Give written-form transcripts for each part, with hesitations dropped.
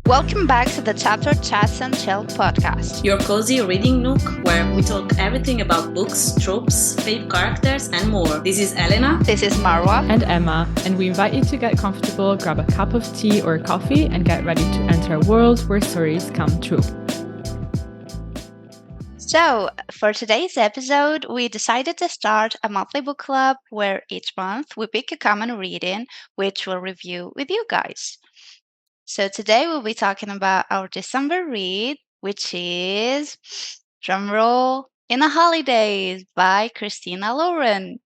Welcome back to the Chapter Chats and Chill podcast. Your cozy reading nook where we talk everything about books, tropes, fave characters, and more. This is Elena. This is Marwa. And Emma. And we invite you to get comfortable, grab a cup of tea or coffee, and get ready to enter a world where stories come true. So, for today's episode, we decided to start a monthly book club where each month we pick a common reading, which we'll review with you guys. So, today we'll be talking about our December read, which is, drumroll, In the Holidaze by Christina Lauren.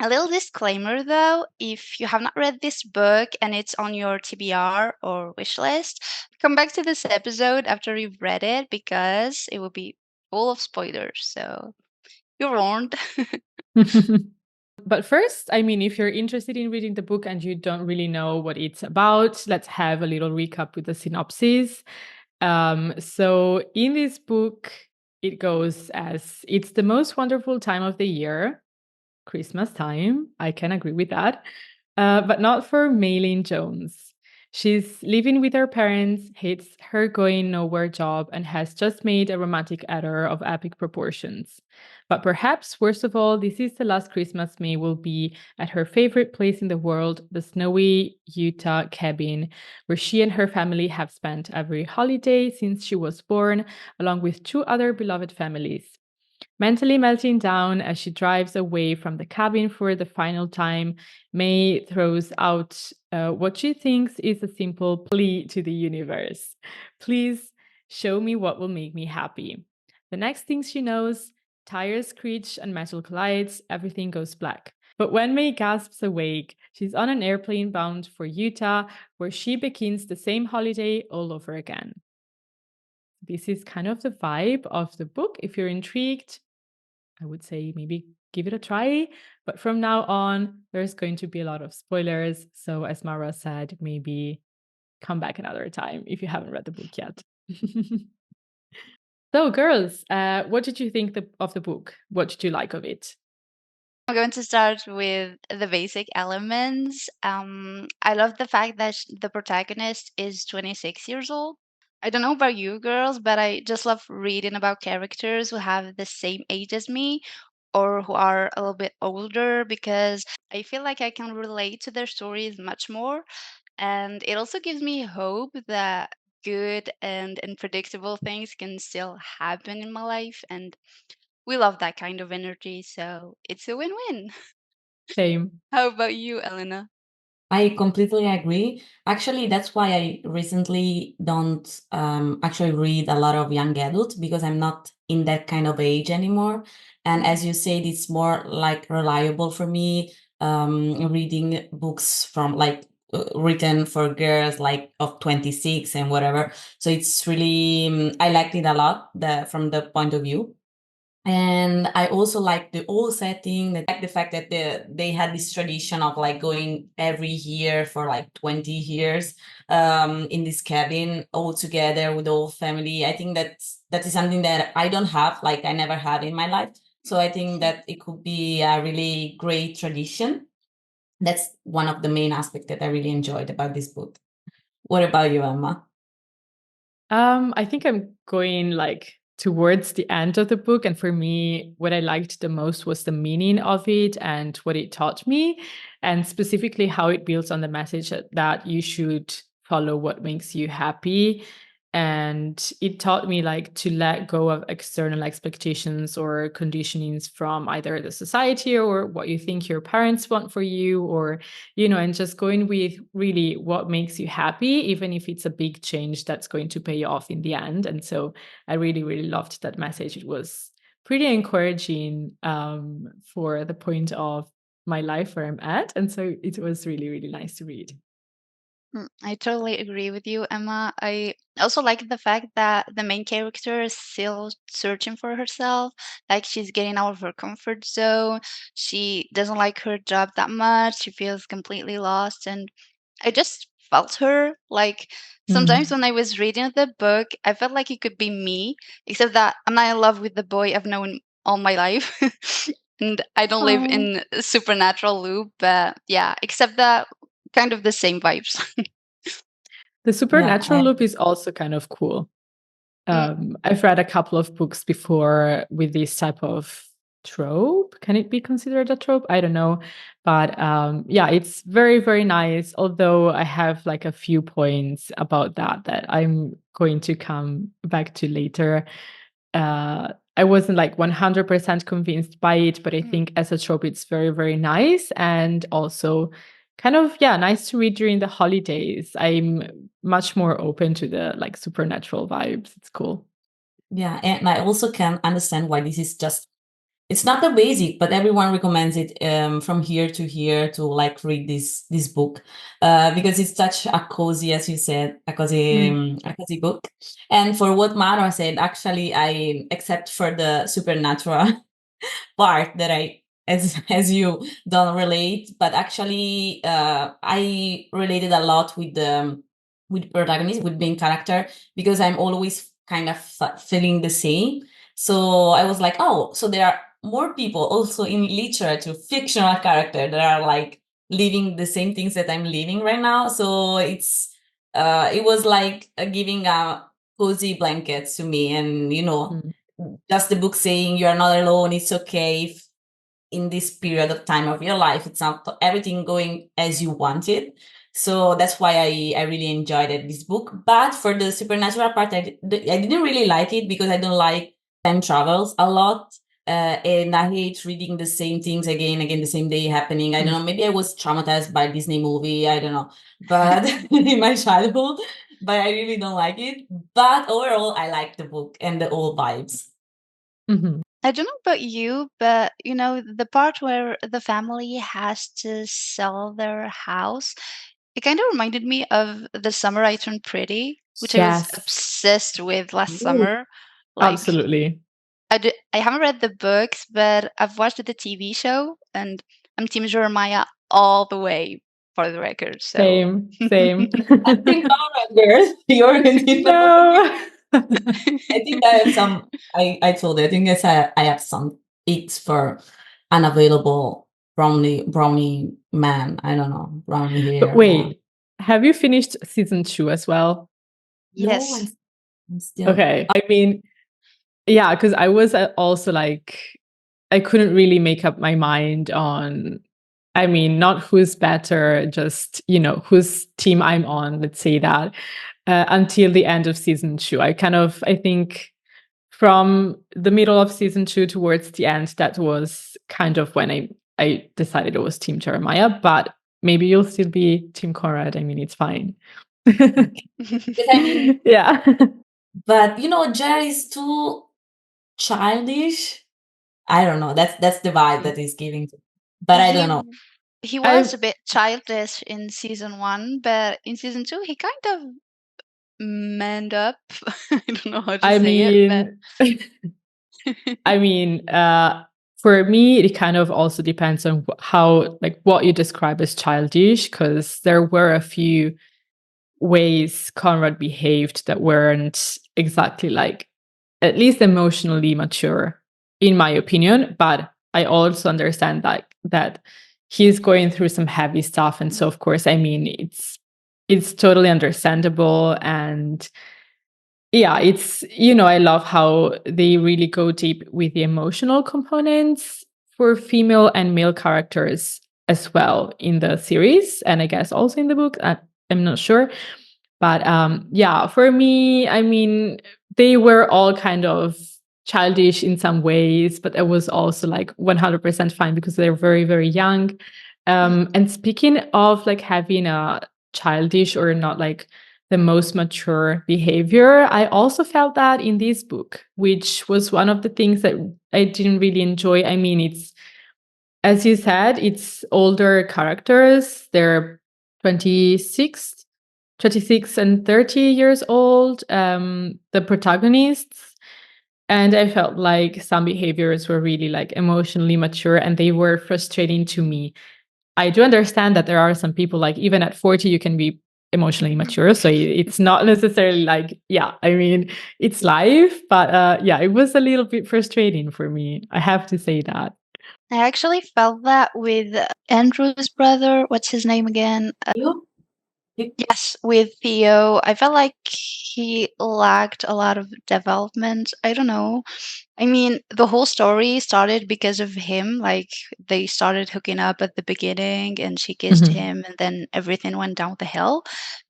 A little disclaimer though, if you have not read this book and it's on your TBR or wish list, come back to this episode after you've read it because it will be full of spoilers. So you're warned. But first, if you're interested in reading the book and you don't really know what it's about, let's have a little recap with the synopsis. So in this book, it goes as it's the most wonderful time of the year, Christmas time. I can agree with that, but not for Maylene Jones. She's living with her parents, hates her going nowhere job, and has just made a romantic error of epic proportions. But perhaps, worst of all, this is the last Christmas May will be at her favorite place in the world, the snowy Utah cabin, where she and her family have spent every holiday since she was born, along with two other beloved families. Mentally melting down as she drives away from the cabin for the final time, May throws out what she thinks is a simple plea to the universe. Please show me what will make me happy. The next thing she knows, tires screech and metal collides, everything goes black. But when May gasps awake, she's on an airplane bound for Utah, where she begins the same holiday all over again. This is kind of the vibe of the book. If you're intrigued, I would say maybe give it a try. But from now on, there's going to be a lot of spoilers. So as Mara said, maybe come back another time if you haven't read the book yet. So girls, what did you think of the book? What did you like of it? I'm going to start with the basic elements. I love the fact that the protagonist is 26 years old. I don't know about you girls, but I just love reading about characters who have the same age as me or who are a little bit older because I feel like I can relate to their stories much more. And it also gives me hope that good and unpredictable things can still happen in my life. And we love that kind of energy. So it's a win win. Same. How about you, Elena? I completely agree. Actually, that's why I recently don't actually read a lot of young adults because I'm not in that kind of age anymore. And as you said, it's more like reliable for me reading books from written for girls like of 26 and whatever. So it's really, I liked it a lot from the point of view. And I also like the old setting, like the fact that they had this tradition of like going every year for like 20 years in this cabin all together with the whole family. I think that is something that I don't have, like I never had in my life. So I think that it could be a really great tradition. That's one of the main aspects that I really enjoyed about this book. What about you, Emma? I think I'm going towards the end of the book. And for me, what I liked the most was the meaning of it and what it taught me, and specifically how it builds on the message that you should follow what makes you happy. And it taught me to let go of external expectations or conditionings from either the society or what you think your parents want for you, or, and just going with really what makes you happy, even if it's a big change that's going to pay off in the end. And so I really, really loved that message. It was pretty encouraging for the point of my life where I'm at. And so it was really, really nice to read. I totally agree with you, Emma. I also like the fact that the main character is still searching for herself. Like she's getting out of her comfort zone. She doesn't like her job that much. She feels completely lost. And I just felt her. Like sometimes when I was reading the book, I felt like it could be me, except that I'm not in love with the boy I've known all my life. And I don't live in a supernatural loop. But yeah, except that kind of the same vibes. The supernatural Yeah, loop is also kind of cool. I've read a couple of books before with this type of trope. Can it be considered a trope? I don't know. But yeah, it's very, very nice. Although I have like a few points about that I'm going to come back to later. I wasn't like 100% convinced by it, but I think as a trope, it's very, very nice. And also kind of, yeah, nice to read during the holidays. I'm much more open to the like supernatural vibes. It's cool. yeah, and I also can understand why this is just, it's not the basic, but everyone recommends it from here to here to like read this book because it's such a cozy, as you said, a cozy book. And for what Mara said, actually, I except for the supernatural part that I, as you don't relate, but actually I related a lot with the with protagonist, with main character, because I'm always kind of feeling the same. So I was like, oh, so there are more people also in literature, fictional character that are like living the same things that I'm living right now. So it was like giving a cozy blanket to me, and just the book saying you are not alone. It's okay if in this period of time of your life it's not everything going as you want it. So that's why I really enjoyed this book. But for the supernatural part, I didn't really like it because I don't like time travels a lot. And I hate reading the same things again, the same day happening. I don't know, maybe I was traumatized by Disney movie, I don't know, but in my childhood, but I really don't like it. But overall, I like the book and the old vibes. I don't know about you, but the part where the family has to sell their house, it kind of reminded me of The Summer I Turned Pretty, which I was Yes. obsessed with last Ooh, summer. Like, Absolutely. I haven't read the books, but I've watched the TV show, and I'm Team Jeremiah all the way, for the record. So Same. I think girls, you're No. I think I have some. I told you. I think I have some X for unavailable brownie man. I don't know, brownie But hair man. wait, have you finished season 2 as well? No, yes, I'm still. Okay. I mean, yeah, because I was also like, I couldn't really make up my mind on, I mean, not who's better, just, whose team I'm on, let's say that, until the end of season 2. I think from the middle of season 2 towards the end, that was kind of when I decided it was Team Jeremiah, but maybe you'll still be Team Conrad. I mean, it's fine. I mean, Yeah. but Jerry is too childish. I don't know. That's the vibe that he's giving. But I don't know. He I was a bit childish in season 1, but in season 2 he kind of manned up. I don't know how to I say it, but mean, I mean, for me, it kind of also depends on how, like, what you describe as childish, because there were a few ways Conrad behaved that weren't exactly like, at least emotionally mature, in my opinion. But I also understand that he's going through some heavy stuff, and so of course, I mean, it's totally understandable. And yeah, it's, I love how they really go deep with the emotional components for female and male characters as well in the series, and I guess also in the book. I'm not sure. But yeah, for me, I mean, they were all kind of childish in some ways, but it was also like 100% fine because they're very, very young. And speaking of like having a childish or not like the most mature behavior, I also felt that in this book, which was one of the things that I didn't really enjoy. I mean, it's, as you said, it's older characters. They're 26, 26 and 30 years old, the protagonists. And I felt like some behaviors were really like emotionally mature and they were frustrating to me. I do understand that there are some people, like even at 40, you can be emotionally mature. So it's not necessarily like, yeah, I mean, it's life. But yeah, it was a little bit frustrating for me. I have to say that. I actually felt that with Andrew's brother. What's his name again? You? Yes, with Theo, I felt like he lacked a lot of development. I don't know. I mean, the whole story started because of him. Like, they started hooking up at the beginning and she kissed Mhm. him, and then everything went down the hill.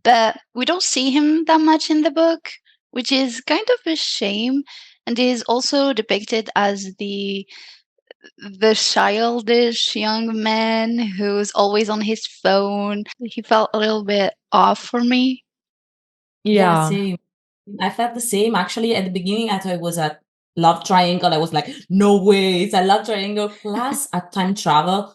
But we don't see him that much in the book, which is kind of a shame. And he's also depicted as the childish young man who's always on his phone. He felt a little bit off for me. Yeah, Yeah. same. I felt the same. Actually, at the beginning, I thought it was a love triangle. I was like, no way, it's a love triangle plus a time travel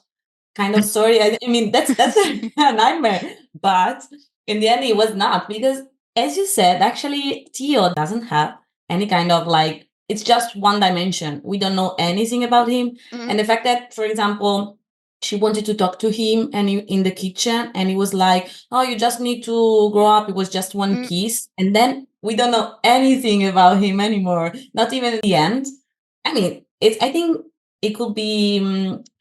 kind of story. I mean, that's a nightmare. But in the end, it was not because, as you said, actually, Theo doesn't have any kind of like. It's just one dimension. We don't know anything about him, Mm, and the fact that, for example, she wanted to talk to him and in the kitchen, and he was like, oh, you just need to grow up. It was just one mm, kiss. And then we don't know anything about him anymore, not even at the end. I mean, I think it could be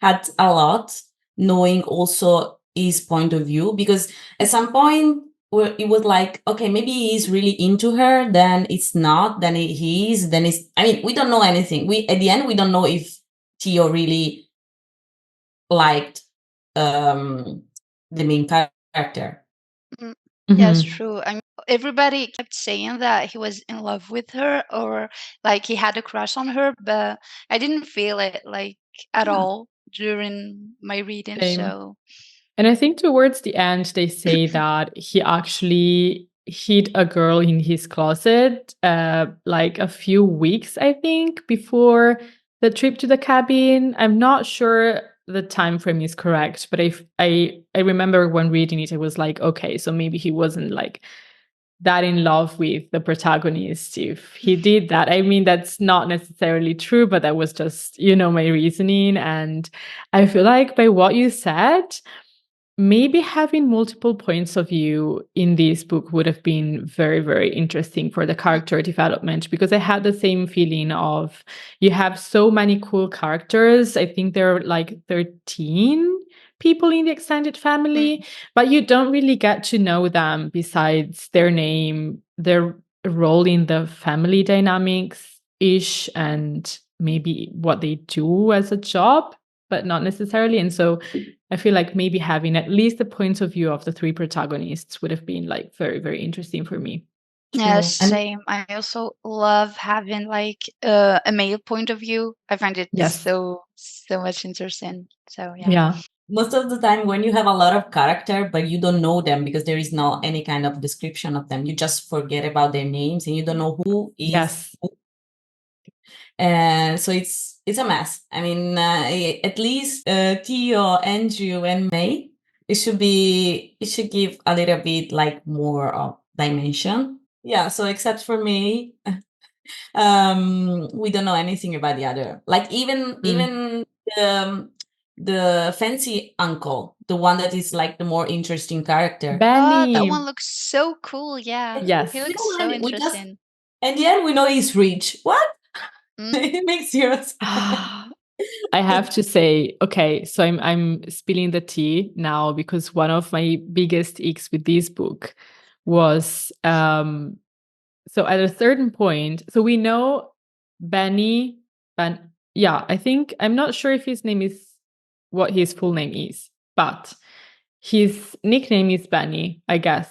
had a lot knowing also his point of view, because at some point where it was like, okay, maybe he's really into her, then it's not, then he is, then it's, I mean, we don't know anything. We, at the end, we don't know if Theo really liked the main character. mm. Yes, Mhm. true. I mean, everybody kept saying that he was in love with her or like he had a crush on her, but I didn't feel it like at Yeah. all during my reading. Same. So, And I think towards the end, they say that he actually hid a girl in his closet, like a few weeks, I think, before the trip to the cabin. I'm not sure the time frame is correct, but I remember when reading it, I was like, okay, so maybe he wasn't like that in love with the protagonist if he did that. I mean, that's not necessarily true, but that was just, my reasoning. And I feel like by what you said, maybe having multiple points of view in this book would have been very, very interesting for the character development, because I had the same feeling of you have so many cool characters. I think there are like 13 people in the extended family, but you don't really get to know them besides their name, their role in the family dynamics ish, and maybe what they do as a job, but not necessarily. And so I feel like maybe having at least the points of view of the three protagonists would have been like very, very interesting for me. yeah, True. And same. I also love having like a male point of view. I find it Yes. so much interesting. So, yeah. Yeah. most of the time when you have a lot of character but you don't know them because there is no any kind of description of them, you just forget about their names and you don't know who is Yes. who. And so it's a mess. I mean, at least Theo, Andrew, and May, it should give a little bit like more of dimension. Yeah. So except for May, we don't know anything about the other. Like Mm. even the fancy uncle, the one that is like the more interesting character. Oh, that one Benny. looks so cool. Yeah. He Yes. looks so We just interesting. at the end we know he's rich. What? Mm, It makes sense. I have to say, okay, so I'm spilling the tea now, because one of my biggest icks with this book was so at a certain point, so we know Benny, yeah, I think, I'm not sure if his name is what his full name is, but his nickname is Benny, I guess.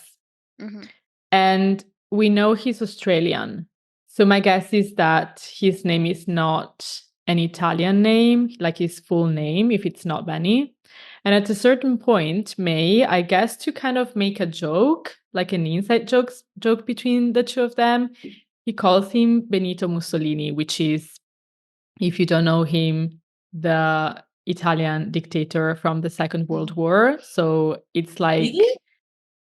mhm. And we know he's Australian. So my guess is that his name is not an Italian name, like his full name, if it's not Benny. And at a certain point, May, I guess to kind of make a joke, like an inside joke between the two of them, he calls him Benito Mussolini, which is, if you don't know him, the Italian dictator from the Second World War. So it's Really? like,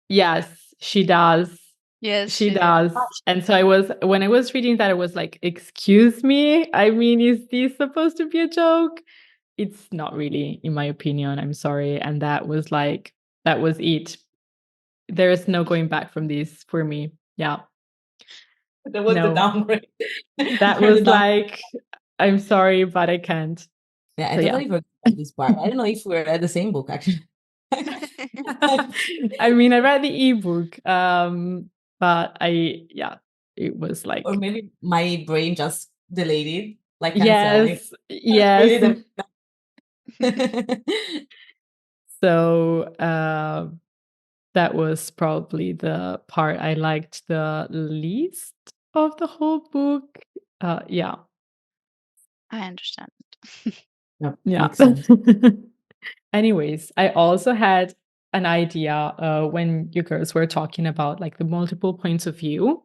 yes, she does. Yes, She she did. does. And so when I was reading that, I was like, excuse me? I mean, is this supposed to be a joke? It's not really, in my opinion. I'm sorry. And that was it. There is no going back from this for me. Yeah. That was the No. downgrade. That For the was down. like, I'm sorry, but I can't. Yeah, I So yeah. totally forgot about this part. I don't know if we're at the same book actually. I mean, I read the ebook, but it was like, Or maybe my brain just deleted, like canceling. yes, That's yes. really the So that was probably the part I liked the least of the whole book. Yeah, I understand. No, yeah. makes sense. Anyways, I also had an idea when you girls were talking about like the multiple points of view.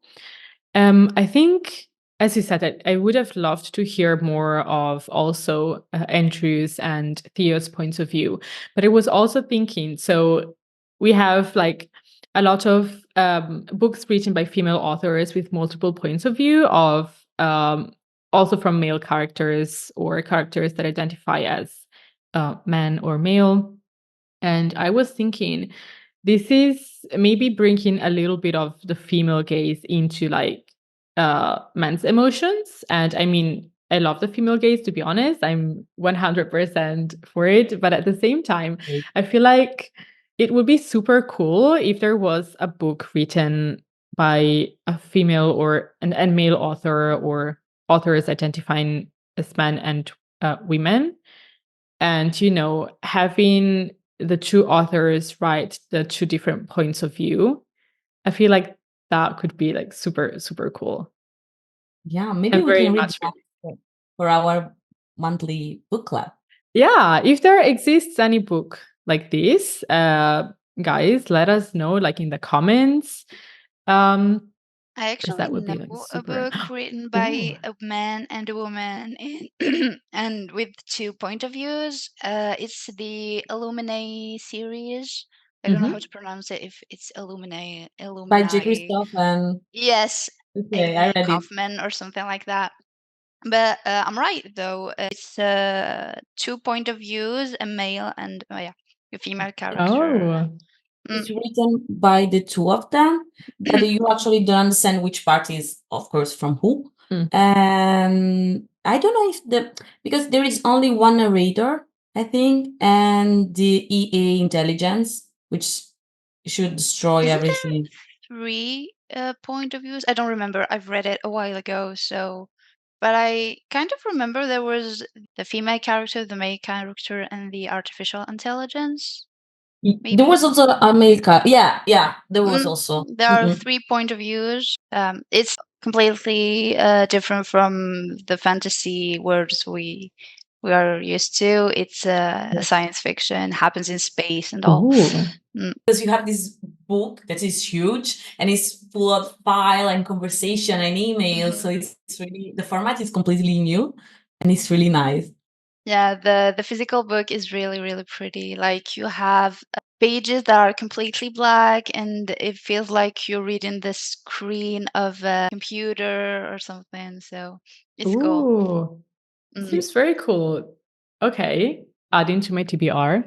I think, as you said, I would have loved to hear more of also Andrew's and Theo's points of view. But I was also thinking, so we have like a lot of books written by female authors with multiple points of view of also from male characters or characters that identify as man or male. And I was thinking, this is maybe bringing a little bit of the female gaze into like men's emotions. And I mean, I love the female gaze, to be honest. I'm 100% for it. But at the same time, I feel like it would be super cool if there was a book written by a female or an male author or authors identifying as men and women. And, you know, having the two authors write the two different points of view, I feel like that could be like super, super cool. Yeah, maybe And we very can read much that for our monthly book club. yeah, if there exists any book like this, guys, let us know like in the comments. I Because actually that would know be like a super book written Oh. by a man and a woman, and and with two point of views. It's the Illuminae series. I don't know how to pronounce it. If it's Illuminae, By J. Illuminae. Christoph and Yes, I okay, I think read it. Kaufman or something like that. But I'm right though. It's two point of views, a male and yeah, a female character. oh. It's written by the two of them, but you actually don't understand which part is, of course, from who. Mm. And I don't know if because there is only one narrator, I think, and the EA intelligence, which should destroy Isn't there everything. three point of views? I don't remember. I've read it a while ago, so but I kind of remember there was the female character, the male character, and the artificial intelligence. There Maybe was also a male yeah, there was also. there are three point of views. It's completely different from the fantasy words we are used to. It's a science fiction, happens in space and all. Ooh. Because you have this book that is huge and it's full of file and conversation and email, so it's really the format is completely new and it's really nice. Yeah, the physical book is really, really pretty. Like you have pages that are completely black, and it feels like you're reading the screen of a computer or something. So it's cool. Ooh. Seems very cool. Okay. Adding to my TBR.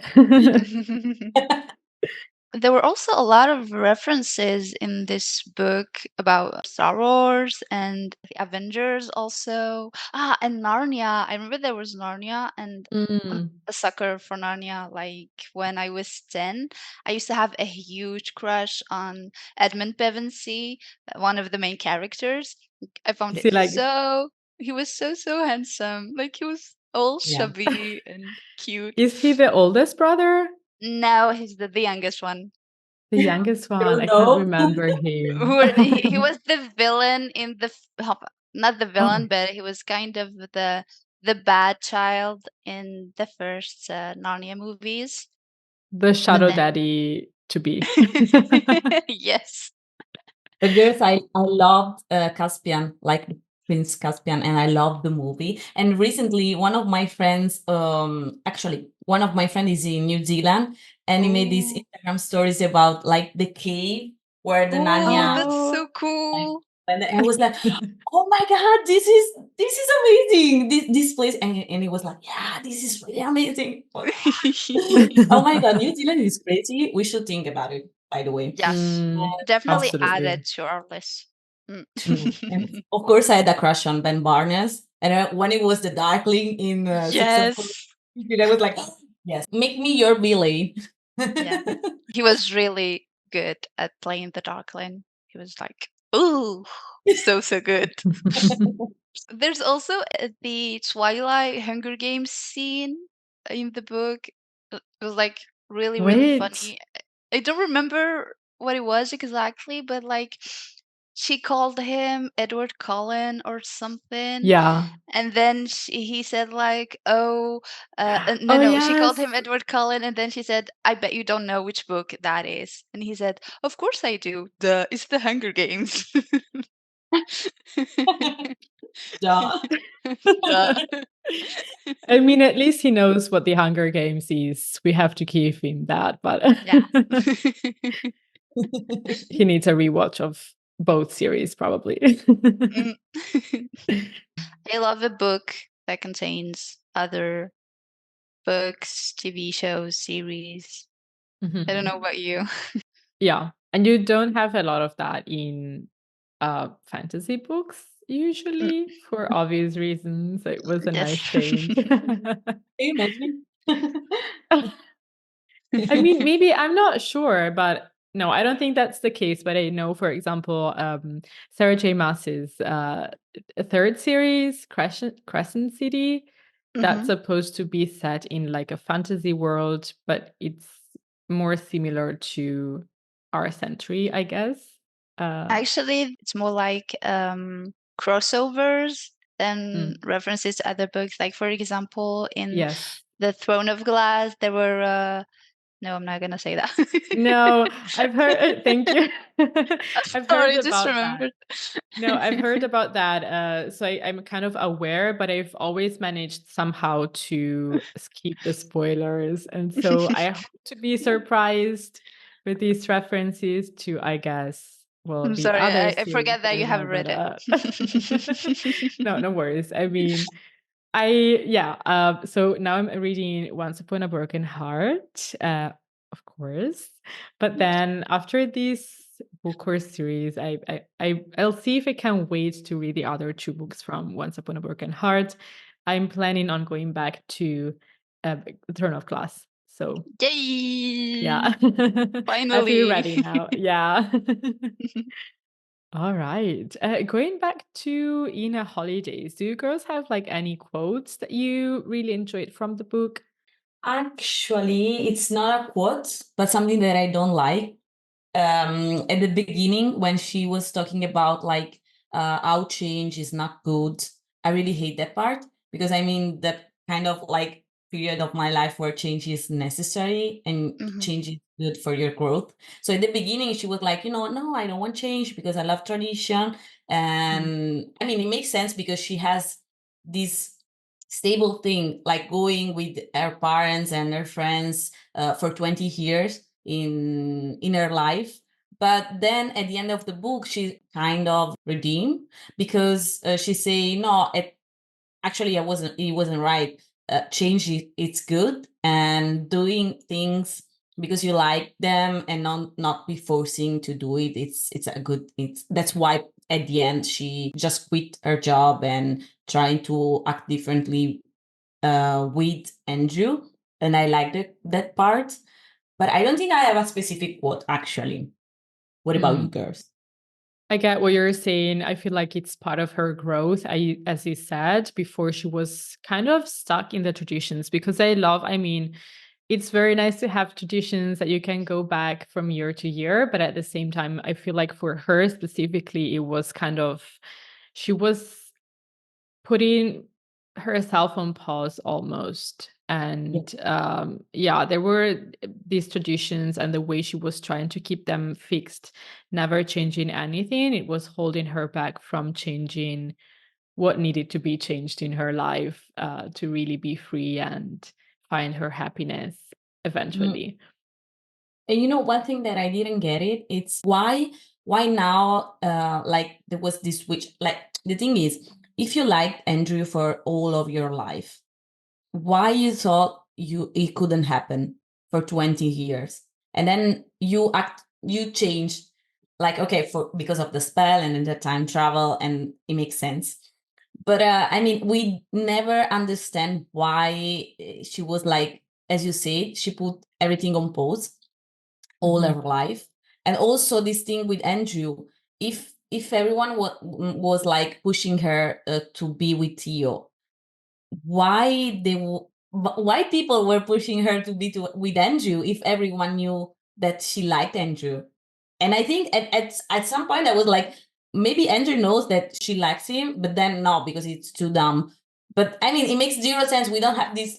There were also a lot of references in this book about Star Wars and the Avengers also. And Narnia. I remember there was Narnia, and I'm a sucker for Narnia. Like when I was 10, I used to have a huge crush on Edmund Pevensey, one of the main characters. I found Is it he like he was so handsome. Like he was all Yeah. chubby and cute. is he the oldest brother? No, he's the youngest one. The youngest I one. don't I can't know. remember him. He was the villain in not the villain, but he was kind of the bad child in the first Narnia movies. The But shadow then, daddy to be. yes, But girls, I loved Caspian, like Prince Caspian, and I loved the movie. And recently, one of my friends, actually, one of my friends is in New Zealand, and he made these oh, Instagram stories about like the cave where the oh, Narnia. that's so Oh. cool. And I was like, oh my god, this is amazing. This place, and he was like, yeah, this is really amazing. Oh my god, New Zealand is crazy. We should think about it, by the way. Yes, definitely add Absolutely. it to our list. And of course, I had a crush on Ben Barnes. And when it was the Darkling in Six of Yes. I was like, yes, make me your Billy. Yeah. He was really good at playing the Darkling. He was like, ooh, so good. There's also the Twilight Hunger Games scene in the book. It was like really, really Wait. funny. I don't remember what it was exactly, but like she called him Edward Cullen or something. Yeah. And then he said like, "Oh, no, Oh, no." She called yes. him Edward Cullen, and then she said, "I bet you don't know which book that is." And he said, "Of course I do. It's the Hunger Games." Duh. Duh. I mean, at least he knows what the Hunger Games is. We have to give him that, but Yeah. he needs a rewatch of both series, probably. Mm. I love a book that contains other books, TV shows, series. I don't know about you. Yeah, and you don't have a lot of that in fantasy books usually, for obvious reasons. It was a That's nice change. Can you imagine? I mean, maybe I'm not sure, but no, I don't think that's the case. But I know, for example, Sarah J. Maas's third series, Crescent City, that's Mhm. supposed to be set in like a fantasy world, but it's more similar to our century, I guess. Actually, it's more like crossovers than Mm, references to other books. Like, for example, in yes. The Throne of Glass, there were. No, I'm not gonna say that. No, I've heard. Thank you. I'm I've heard sorry, just about that. remembered. No, I've heard about that. So I'm kind of aware, but I've always managed somehow to skip the spoilers. And so I hope to be surprised with these references to, I guess, well, I'm the sorry, other I series forget that that I you know, haven't but read it. no, no worries. I mean, so now I'm reading Once Upon a Broken Heart, of course. But then after this book or series, I'll see if I can wait to read the other two books from Once Upon a Broken Heart. I'm planning on going back to The Throne of Glass. So yeah. Yay! I feel Finally. ready now. Yeah. All right. Going back to Ina Holidays, do you girls have like any quotes that you really enjoyed from the book? Actually, it's not a quote, but something that I don't like. At the beginning, when she was talking about like how change is not good, I really hate that part because I mean that kind of like period of my life where change is necessary and Mhm. change is good for your growth. So at the beginning, she was like, no, I don't want change because I love tradition. And I mean, it makes sense because she has this stable thing like going with her parents and her friends for 20 years in her life. But then at the end of the book she kind of redeemed because she say no, actually it wasn't right. Change it's good, and doing things because you like them and not be forcing to do it, it's a good, it's that's why at the end she just quit her job and trying to act differently with Andrew. And I liked that part, but I don't think I have a specific quote actually. What about you Mm. girls? I get what you're saying. I feel like it's part of her growth. As you said before, she was kind of stuck in the traditions because I mean, it's very nice to have traditions that you can go back from year to year. But at the same time, I feel like for her specifically, it was kind of, she was putting herself on pause almost. Yeah. And yeah, there were these traditions and the way she was trying to keep them fixed, never changing anything. It was holding her back from changing what needed to be changed in her life to really be free and find her happiness Mm. eventually. And one thing that I didn't get it's why now like there was this switch. Like the thing is, if you liked Andrew for all of your life, why you thought it couldn't happen for 20 years, and then you changed, like okay, for because of the spell and then the time travel, and it makes sense. But I mean, we never understand why she was like as you said, she put everything on pause all her life. And also this thing with Andrew, if everyone was like pushing her to be with Theo, why people were pushing her to be with Andrew if everyone knew that she liked Andrew? And I think at some point I was like, maybe Andrew knows that she likes him, but then no, because it's too dumb. But I mean, it makes zero sense. We don't have this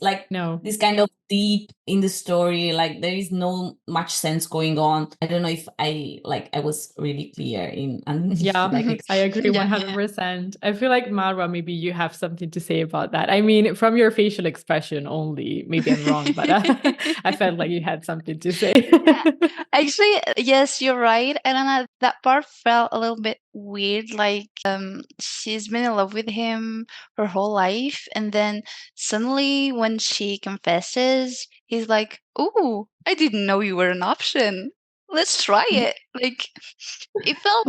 this kind of deep in the story. Like there is no much sense going on. I don't know if I was really clear in Yeah, I agree 100%. I feel like Marwa, maybe you have something to say about that. I mean, from your facial expression only, maybe I'm wrong, but I felt like you had something to say. Yeah. Actually, yes, you're right. And then that part felt a little bit weird. Like, she's been in love with him her whole life, and then suddenly, when she confesses, he's like, "Ooh, I didn't know you were an option. Let's try it." Like, it felt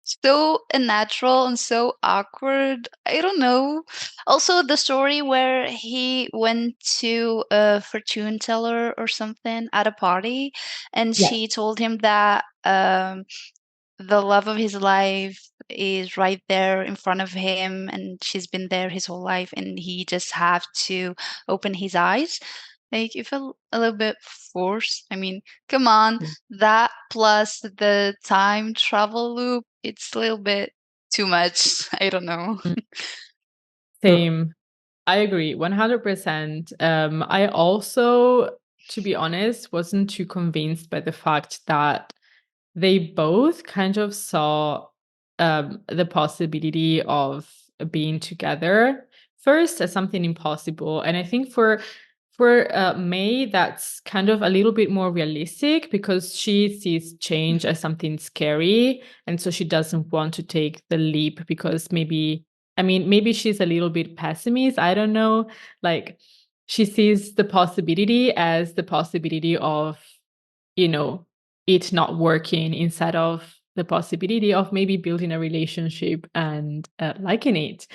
so unnatural and so awkward. I don't know. Also, the story where he went to a fortune teller or something at a party, and Yeah. she told him that the love of his life is right there in front of him, and she's been there his whole life, and he just have to open his eyes. Like, it felt a little bit forced. I mean, come on, that plus the time travel loop, it's a little bit too much. I don't know. Same. I agree 100%. I also, to be honest, wasn't too convinced by the fact that they both kind of saw the possibility of being together first as something impossible. And I think for May, that's kind of a little bit more realistic because she sees change as something scary. And so she doesn't want to take the leap because maybe she's a little bit pessimist. I don't know. Like, she sees the possibility as the possibility of, it not working instead of the possibility of maybe building a relationship and liking it.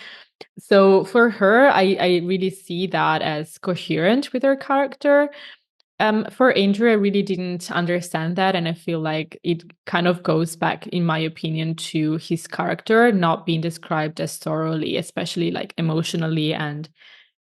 So for her, I really see that as coherent with her character. For Andrew, I really didn't understand that. And I feel like it kind of goes back, in my opinion, to his character not being described as thoroughly, especially like emotionally and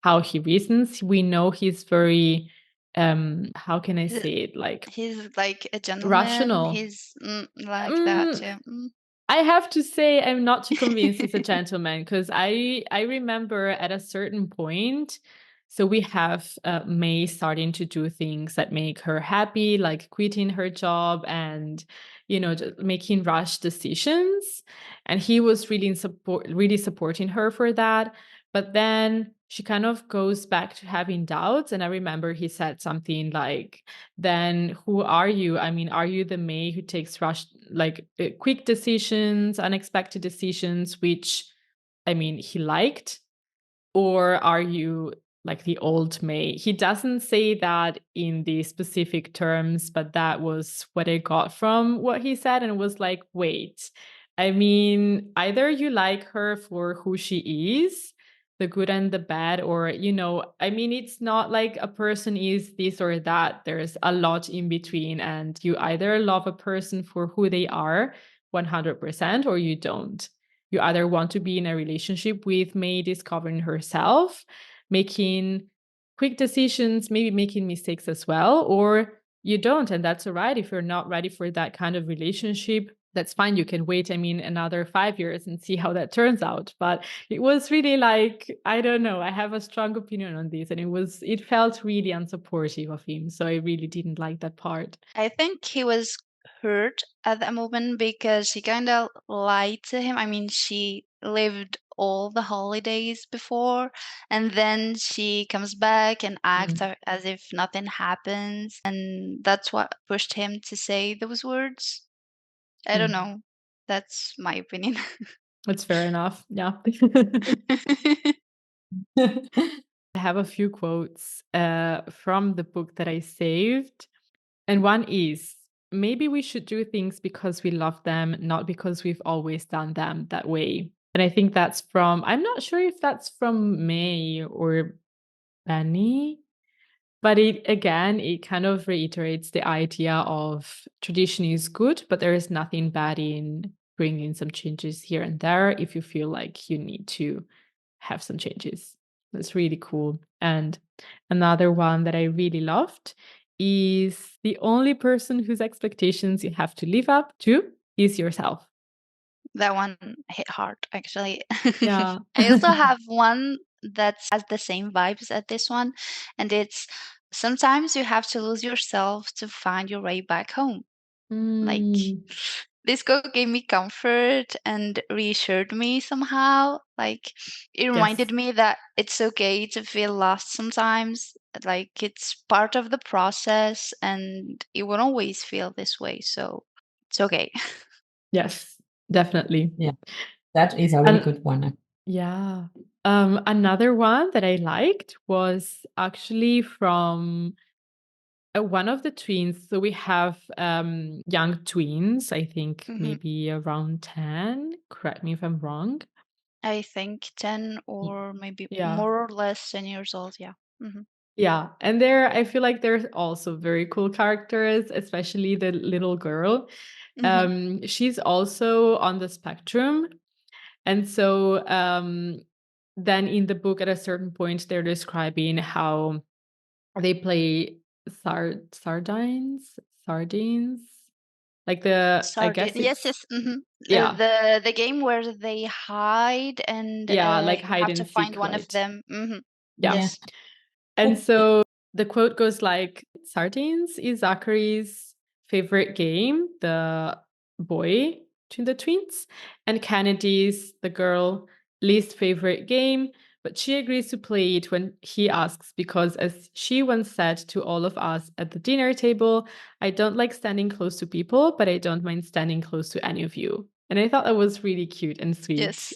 how he reasons. We know he's very, how can I say it? Like, he's like a gentleman. rational. He's like that too. I have to say I'm not too convinced he's a gentleman because I remember at a certain point, so we have May starting to do things that make her happy, like quitting her job and just making rash decisions, and he was really supporting her for that. But then she kind of goes back to having doubts, and I remember he said something like, then who are you? I mean, are you the May who takes quick decisions, unexpected decisions, which, I mean, he liked? Or are you like the old May? He doesn't say that in the specific terms, but that was what I got from what he said. And it was like, wait, I mean, either you like her for who she is, the good and the bad, or, I mean, it's not like a person is this or that. There's a lot in between. And you either love a person for who they are 100% or you don't. You either want to be in a relationship with May discovering herself, making quick decisions, maybe making mistakes as well, or you don't. And that's all right. If you're not ready for that kind of relationship, that's fine. You can wait, another 5 years and see how that turns out. But it was really like, I don't know. I have a strong opinion on this. And it felt really unsupportive of him. So I really didn't like that part. I think he was hurt at that moment because she kind of lied to him. I mean, she lived all the holidays before, and then she comes back and acts as if nothing happens, and that's what pushed him to say those words. I don't know. That's my opinion. That's fair enough. Yeah. I have a few quotes from the book that I saved. And one is, maybe we should do things because we love them, not because we've always done them that way. And I think that's from, I'm not sure if that's from May or Benny. But it kind of reiterates the idea of tradition is good, but there is nothing bad in bringing some changes here and there if you feel like you need to have some changes. That's really cool. And another one that I really loved is the only person whose expectations you have to live up to is yourself. That one hit hard, actually. Yeah. I also have one that has the same vibes as this one, and it's sometimes you have to lose yourself to find your way back home. Like, Mm, this quote gave me comfort and reassured me somehow. Like, it yes. reminded me that it's okay to feel lost sometimes. Like, it's part of the process, and it won't always feel this way. So it's okay. Yes, definitely. Yeah, that is a really And good one. yeah. Another one that I liked was actually from one of the twins. So we have young twins, I think Mhm. maybe around 10. Correct me if I'm wrong. I think 10 or maybe Yeah. more or less 10 years old. Yeah. Yeah. And there, I feel like there's also very cool characters, especially the little girl. Hmm. She's also on the spectrum. And so then in the book, at a certain point, they're describing how they play sardines, like I Sardine. guess Yes, it's, yes. Hmm. yeah, The game where they hide and yeah, like you hide have to and find seek, one of right? them. Yeah. Yeah. Yes. And so the quote goes like, sardines is Zachary's favorite game, the boy between the twins, and Kennedy's, the girl, least favorite game, but she agrees to play it when he asks because, as she once said to all of us at the dinner table, I don't like standing close to people, but I don't mind standing close to any of you. And I thought that was really cute and sweet. Yes.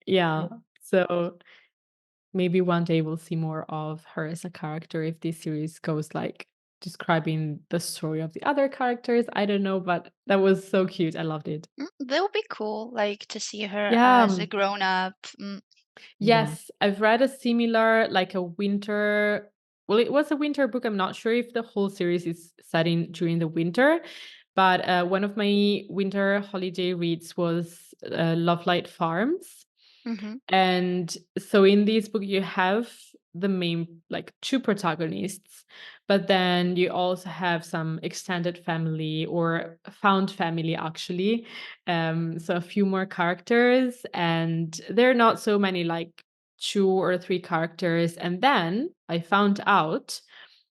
Yeah. So maybe one day we'll see more of her as a character if this series goes like describing the story of the other characters. I don't know, but that was so cute. I loved it. That would be cool, like to see her Yeah. as a grown up. Yeah. Yes, I've read a similar, like a winter. Well, it was a winter book. I'm not sure if the whole series is set in during the winter, but one of my winter holiday reads was Love Light Farms. Hmm. And so in this book, you have the main, like two protagonists, but then you also have some extended family or found family, actually. So a few more characters, and there are not so many, like two or three characters. And then I found out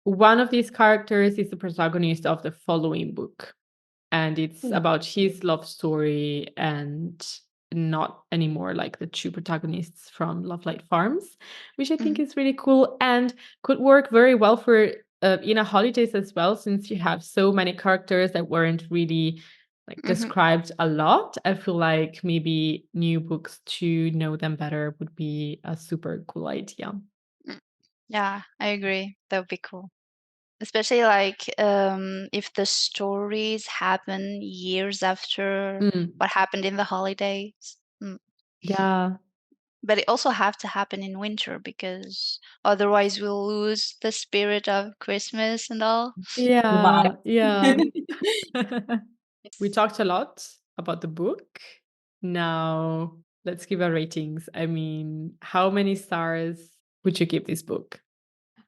one of these characters is the protagonist of the following book, and it's Mm. about his love story and not anymore like the two protagonists from Love Light Farms, which I think Hmm. is really cool and could work very well for in a holidays as well, since you have so many characters that weren't really like Hmm. described a lot. I feel like maybe new books to know them better would be a super cool idea. Yeah, I agree. That would be cool. Especially like if the stories happen years after Mm, what happened in the holidays. yeah. But it also have to happen in winter because otherwise we'll lose the spirit of Christmas and all. Goodbye. Yeah, yeah. We talked a lot about the book. Now, let's give our ratings. I mean, how many stars would you give this book?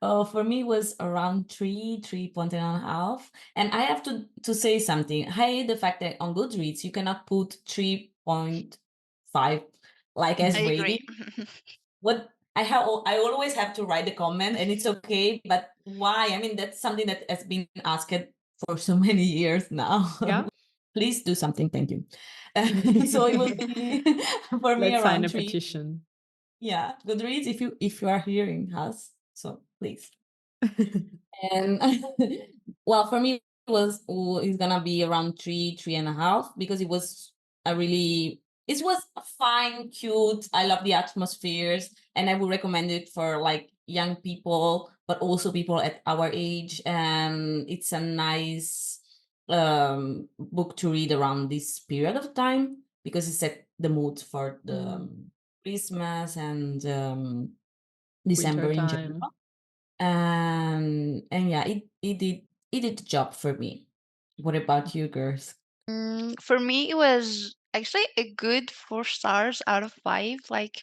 Oh, for me it was around 3.5. And I have to say something. I hate the fact that on Goodreads you cannot put 3.5 like I as agree. rating. What I always have to write the comment and it's okay, but why? I mean, that's something that has been asked for so many years now. Yeah. Please do something. Thank you. So it will be for me Let's sign around a three. petition. Yeah, Goodreads, if you are hearing us, so please. And well, for me, it's gonna be around 3.5 because it was fine, cute. I love the atmospheres, and I would recommend it for like young people, but also people at our age. And it's a nice book to read around this period of time because it set the mood for the Mm, Christmas and winter December in time. general. And yeah, it did the job for me. What about you, girls? For me, it was actually a good 4 stars out of 5. Like,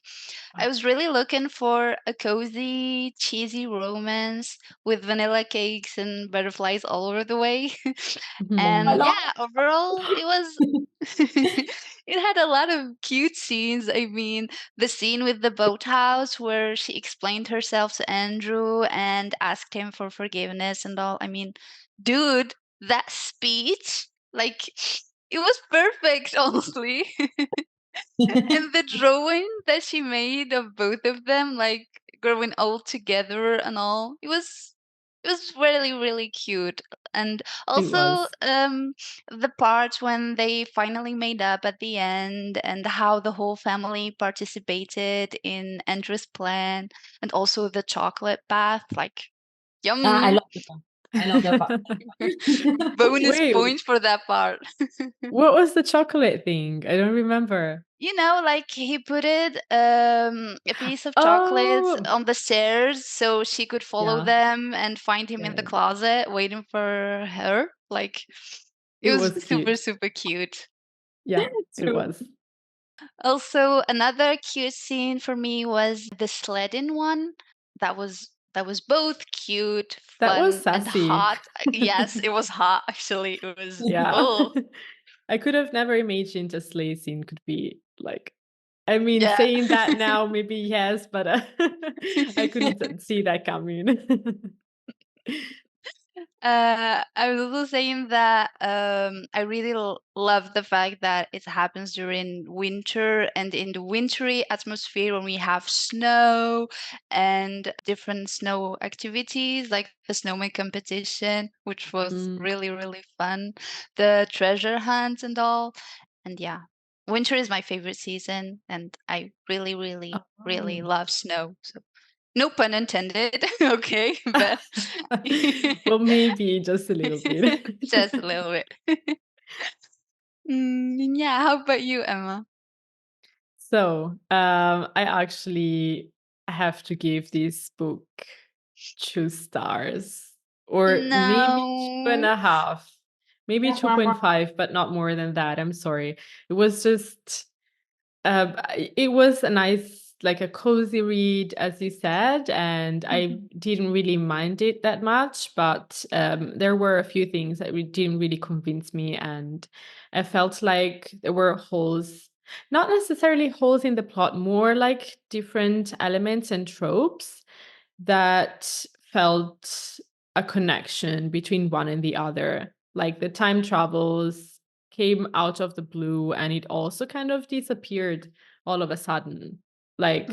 I was really looking for a cozy, cheesy romance with vanilla cakes and butterflies all over the way. I And love yeah, overall, it was. It had a lot of cute scenes. I mean, the scene with the boathouse where she explained herself to Andrew and asked him for forgiveness and all. I mean, dude, that speech, like, it was perfect, honestly. And the drawing that she made of both of them, like growing old together and all, it was really really cute. And It also was. the part when they finally made up at the end, and how the whole family participated in Andrew's plan, and also the chocolate bath, like, I yum. love the part. I love the part. Bonus Wait, points for that part. what was the chocolate thing? I don't remember. Like he put it a piece of chocolate Oh, on the stairs so she could follow yeah. them and find him in the Yeah. closet waiting for her. Like, it It was was super cute. super cute. Yeah, it True. was. Also, another cute scene for me was the sledding one. That was both cute, That was fun, and sassy. hot. Yes, it was hot actually. It was, Yeah. oh, I could have never imagined a sleigh scene could be like, I mean, yeah. saying that now, maybe yes, but I couldn't see that coming. I was also saying that I really love the fact that it happens during winter, and in the wintry atmosphere when we have snow and different snow activities like the snowman competition, which was Mm. really, really fun, the treasure hunt and all. And yeah, winter is my favorite season, and I really, really, really Oh. love snow. So, no pun intended, okay, but Well, maybe just a little bit. just a little bit. Yeah, how about you, Emma? So, I actually have to give this book 2 stars, or maybe two and No. a half, maybe 2.5, but not more than that. I'm sorry. It was just, it was a nice, like a cozy read, as you said, and I didn't really mind it that much, but there were a few things that didn't really convince me, and I felt like there were holes, not necessarily holes in the plot, more like different elements and tropes that felt a connection between one and the other. Like the time travels came out of the blue and it also kind of disappeared all of a sudden. Mm, Like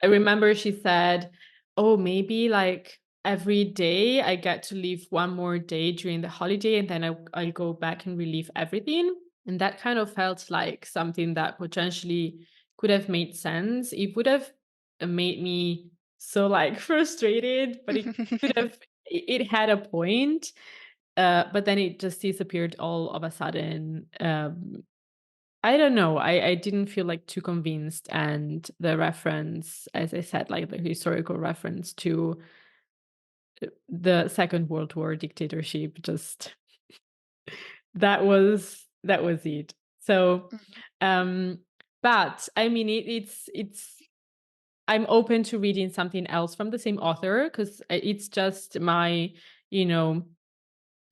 I remember she said, "Oh, maybe like every day I get to live one more day during the holiday and then I'll go back and relive everything." And that kind of felt like something that potentially could have made sense. It would have made me so like frustrated, but it could have, it had a point, but then it just disappeared all of a sudden. I don't know. I didn't feel like too convinced, and the reference, as I said, like the historical reference to the Second World War dictatorship, just that was it. So, mhm. um, but I mean, it's I'm open to reading something else from the same author because it's just my, you know,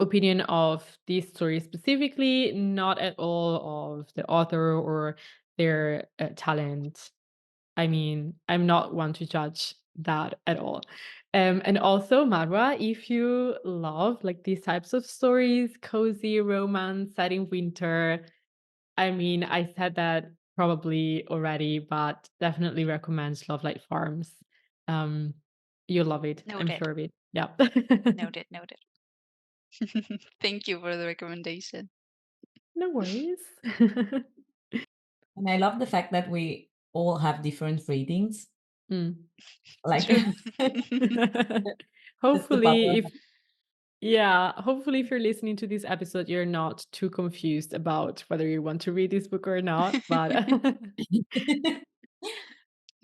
opinion of this story specifically, not at all of the author or their talent. I mean, I'm not one to judge that at all. And also, Marwa, if you love like these types of stories, cozy romance set in winter, I mean, I said that probably already, but definitely recommend Love Light Farms. Um, you'll love it. I'm Noted. sure of it. Yeah. Noted. Noted. Thank you for the recommendation. No worries. And I love the fact that we all have different readings. Mm. Like True. that's the power Hopefully, of if yeah, hopefully if you're listening to this episode, you're not too confused about whether you want to read this book or not. But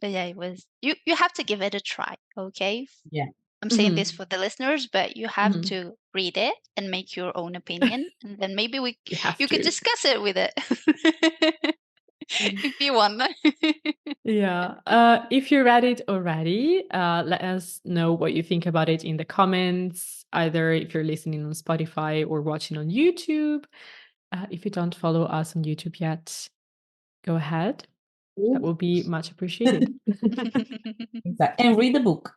But yeah, it was. You have to give it a try, okay? yeah. I'm saying this Mhm. for the listeners, but you have Mhm. to read it and make your own opinion, and then maybe You have you could to. discuss it with it if you want. Yeah. If you read it already, let us know what you think about it in the comments, either if you're listening on Spotify or watching on YouTube. If you don't follow us on YouTube yet, go ahead. That will be much appreciated. Exactly. And read the book.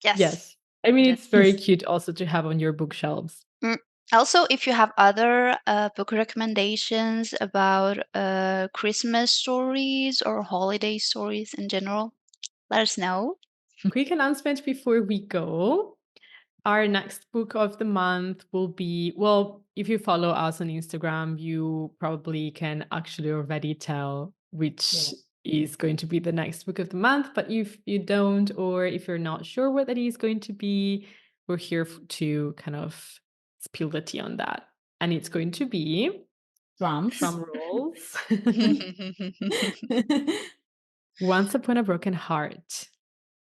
Yes. Yes. I mean, Yes. it's very cute also to have on your bookshelves. Also, if you have other book recommendations about Christmas stories or holiday stories in general, let us know. Quick announcement before we go. Our next book of the month will be, well, if you follow us on Instagram, you probably can actually already tell which is going to be the next book of the month. But if you don't, or if you're not sure what that is going to be, we're here to kind of spill the tea on that. And it's going to be Drums. drum rolls. Once Upon a Broken Heart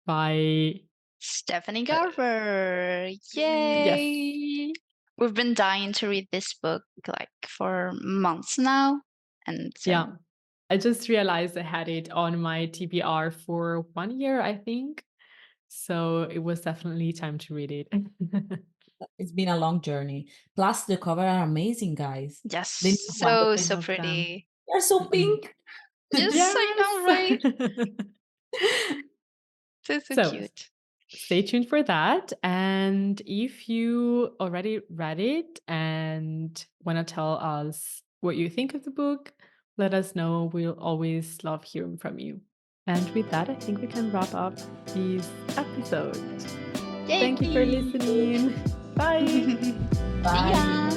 by Stephanie Garber. Yay! Yes. We've been dying to read this book like for months now. And so Yeah. I just realized I had it on my TBR for 1 year, I think. So it was definitely time to read it. It's been a long journey. Plus, the cover are amazing, guys. yes, They so I love them. pretty. They're so Mm-mm. pink. Yes, I know, right? So So cute. stay tuned for that. And if you already read it and want to tell us what you think of the book, let us know. We'll always love hearing from you. And with that, I think we can wrap up this episode. Yay! Thank you for listening. Bye. See ya.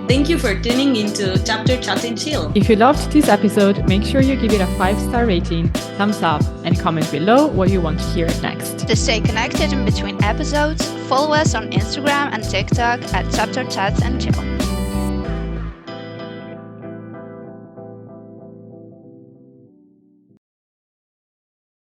Thank you for tuning into Chapter Chat and Chill. If you loved this episode, make sure you give it a 5-star rating, thumbs up, and comment below what you want to hear next. To stay connected in between episodes, follow us on Instagram and TikTok at Chapter Chats and Chill.